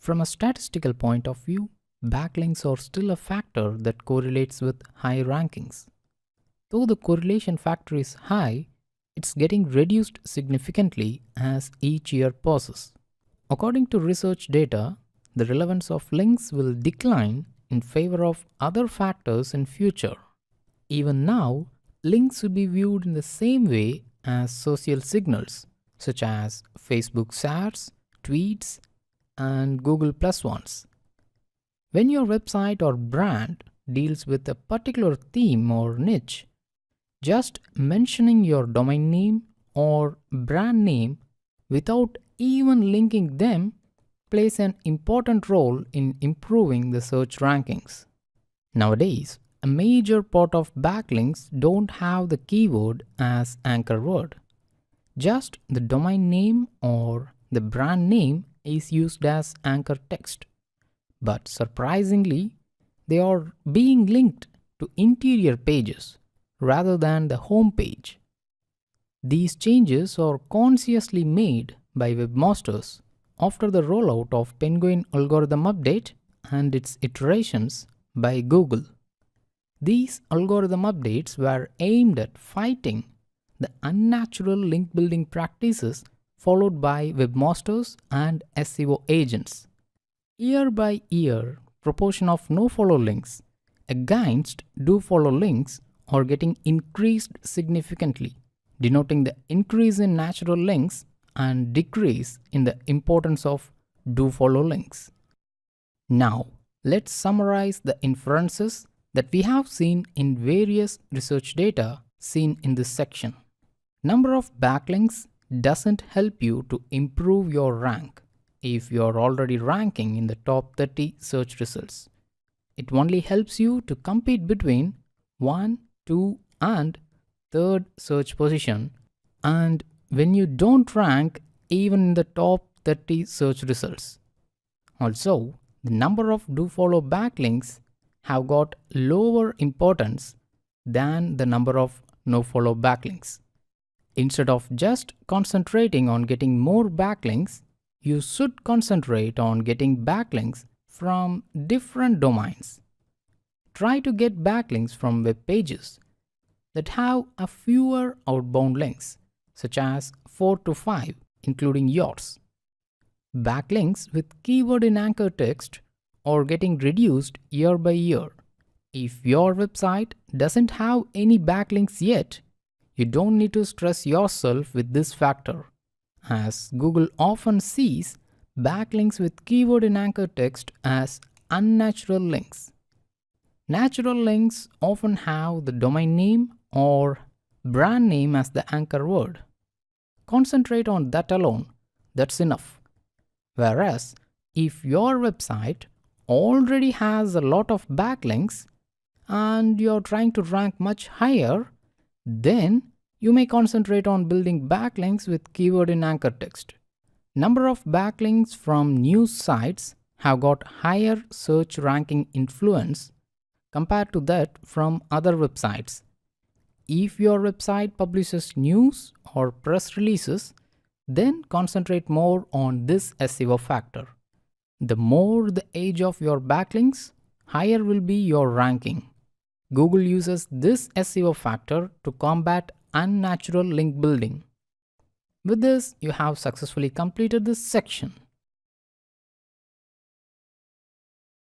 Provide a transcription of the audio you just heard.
From a statistical point of view, backlinks are still a factor that correlates with high rankings. Though the correlation factor is high, it's getting reduced significantly as each year passes. According to research data, the relevance of links will decline in favor of other factors in future. Even now, links should be viewed in the same way as social signals such as Facebook shares, tweets, and Google Plus ones. When your website or brand deals with a particular theme or niche, just mentioning your domain name or brand name without even linking them plays an important role in improving the search rankings. Nowadays, a major part of backlinks don't have the keyword as anchor word. Just the domain name or the brand name is used as anchor text. But surprisingly, they are being linked to interior pages rather than the home page. These changes are consciously made by webmasters after the rollout of Penguin algorithm update and its iterations by Google. These algorithm updates were aimed at fighting the unnatural link building practices followed by webmasters and SEO agents. Year by year, proportion of no-follow links against do-follow links are getting increased significantly, denoting the increase in natural links and decrease in the importance of do-follow links. Now, let's summarize the inferences that we have seen in various research data seen in this section. Number of backlinks doesn't help you to improve your rank if you are already ranking in the top 30 search results. It only helps you to compete between 1, 2, and 3rd search position, and when you don't rank even in the top 30 search results. Also, the number of do-follow backlinks have got lower importance than the number of no-follow backlinks. Instead of just concentrating on getting more backlinks, you should concentrate on getting backlinks from different domains. Try to get backlinks from web pages that have a fewer outbound links, such as 4 to 5, including yours. Backlinks with keyword in anchor text are getting reduced year by year. If your website doesn't have any backlinks yet, you don't need to stress yourself with this factor, as Google often sees backlinks with keyword in anchor text as unnatural links. Natural links often have the domain name or brand name as the anchor word. Concentrate on that alone, that's enough. Whereas, if your website already has a lot of backlinks and you're trying to rank much higher, then you may concentrate on building backlinks with keyword in anchor text. Number of backlinks from news sites have got higher search ranking influence compared to that from other websites. If your website publishes news or press releases, then concentrate more on this SEO factor. The more the age of your backlinks, higher will be your ranking. Google uses this SEO factor to combat unnatural link building. With this, you have successfully completed this section.